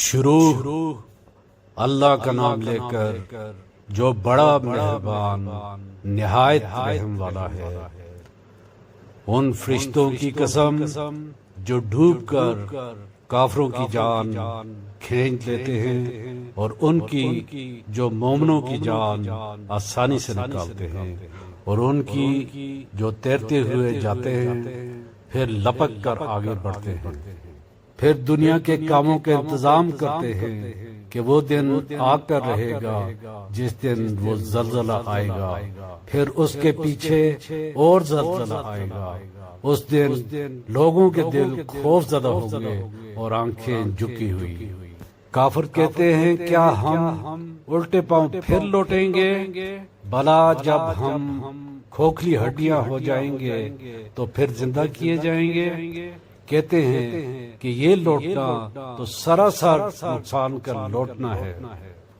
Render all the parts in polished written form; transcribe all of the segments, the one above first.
شروع اللہ کا نام لے کر جو بڑا مہربان نہایت رحم والا ہے۔ ان فرشتوں کی قسم جو ڈوب کر کافروں کی جان کھینچ لیتے ہیں اور ان کی جو مومنوں کی جان آسانی سے نکالتے ہیں، اور ان کی جو تیرتے ہوئے جاتے ہیں پھر لپک کر آگے بڑھتے ہیں، پھر دنیا کے کاموں کے انتظام کرتے ہیں کہ وہ دن آ کر رہے گا جس دن وہ زلزلہ آئے گا، پھر اس کے پیچھے اور زلزلہ آئے گا۔ اس دن لوگوں کے دل خوف زدہ ہوں گے اور آنکھیں جھکی ہوئی۔ کافر کہتے ہیں کیا ہم الٹے پاؤں پھر لوٹیں گے؟ بھلا جب ہم کھوکھلی ہڈیاں ہو جائیں گے تو پھر زندہ کیے جائیں گے؟ کہتے ہیں کہ یہ لوٹنا تو سراسر نقصان کا لوٹنا ہے۔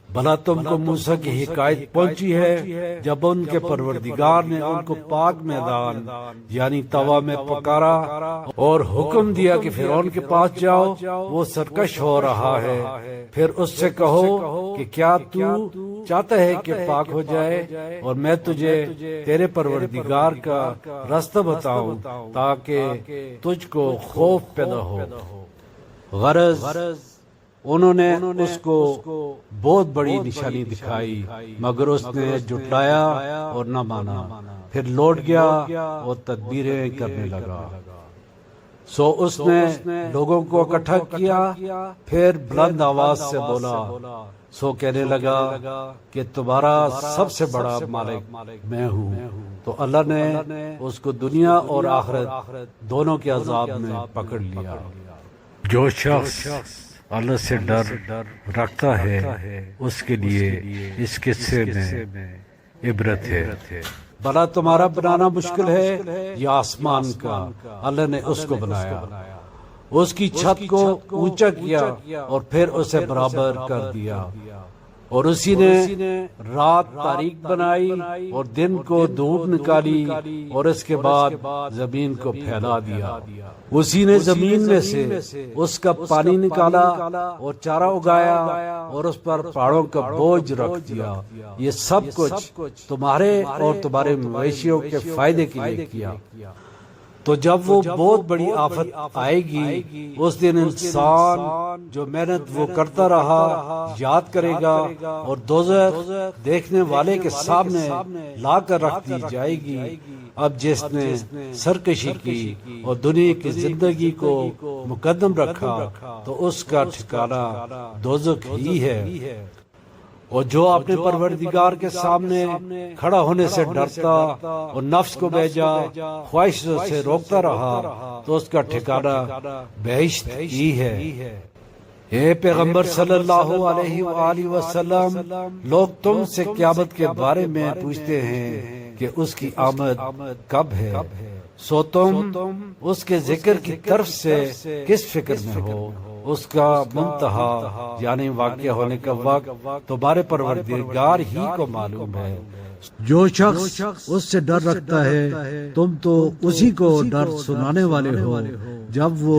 بھلا تم کو موسیٰ کی حکایت پہنچی ہے جب ان کے پروردگار نے ان کو پاک میدان یعنی توا میں پکارا اور حکم دیا کہ فرعون کے پاس جاؤ، وہ سرکش ہو رہا ہے، پھر اس سے کہو کہ کیا تو چاہتا ہے کہ پاک ہو جائے اور میں تجھے تیرے پروردگار کا راستہ بتاؤں تاکہ تجھ کو خوف پیدا ہو۔ غرض انہوں نے اس کو بہت بڑی نشانی دکھائی مگر اس نے جھٹلایا اور نہ مانا، پھر لوٹ گیا اور تدبیریں کرنے لگا۔ سو اس نے لوگوں کو اکٹھا کیا، پھر بلند آواز سے بولا، سو کہنے لگا کہ تمہارا سب سے بڑا مالک میں ہوں۔ تو اللہ نے اس کو دنیا اور آخرت دونوں کے عذاب میں پکڑ لیا۔ جو شخص اللہ سے ڈر رکھتا ہے اس کے لیے اس قصے میں عبرت ہے۔ بھلا تمہارا بنانا مشکل ہے یا آسمان کا؟ اللہ نے اس کو بنایا، اس کی چھت کو اونچا کیا اور پھر اسے برابر کر دیا، اور اسی نے رات تاریک بنائی اور دن کو دھوپ نکالی، اور اس کے بعد زمین کو پھیلا دیا۔ اسی نے زمین میں سے اس کا پانی نکالا اور چارہ اگایا اور اس پر پہاڑوں کا بوجھ رکھ دیا۔ یہ سب کچھ تمہارے اور تمہارے مویشیوں کے فائدے کے لیے کیا۔ تو جب وہ بہت بڑی آفت آئے گی اس دن انسان جو محنت وہ کرتا رہا یاد کرے گا، اور دوزخ دیکھنے والے کے سامنے لا کر رکھ دی جائے گی۔ اب جس نے سرکشی کی اور دنیا کی زندگی کو مقدم رکھا تو اس کا ٹھکانہ دوزخ ہی ہے۔ اور جو اپنے پروردگار کے سامنے کھڑا ہونے سے ڈرتا اور نفس کو بیجا خواہشوں سے روکتا رہا تو اس کا ٹھکانہ بہشت ہی ہے۔ اے پیغمبر صلی اللہ علیہ وآلہ وسلم، لوگ تم سے قیامت کے بارے میں پوچھتے ہیں کہ اس کی آمد کب ہے، سو تم اس کے ذکر کی طرف سے کس فکر میں ہو؟ اس کا منتہا یعنی واقع ہونے کا وقت تمہارے پروردگار ہی کو معلوم ہے۔ جو شخص اس سے ڈر رکھتا ہے تم تو اسی کو ڈر سنانے والے ہو۔ جب وہ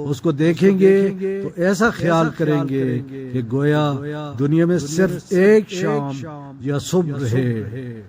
اس کو دیکھیں گے تو ایسا خیال کریں گے کہ گویا دنیا میں صرف ایک شام یا صبح ہے۔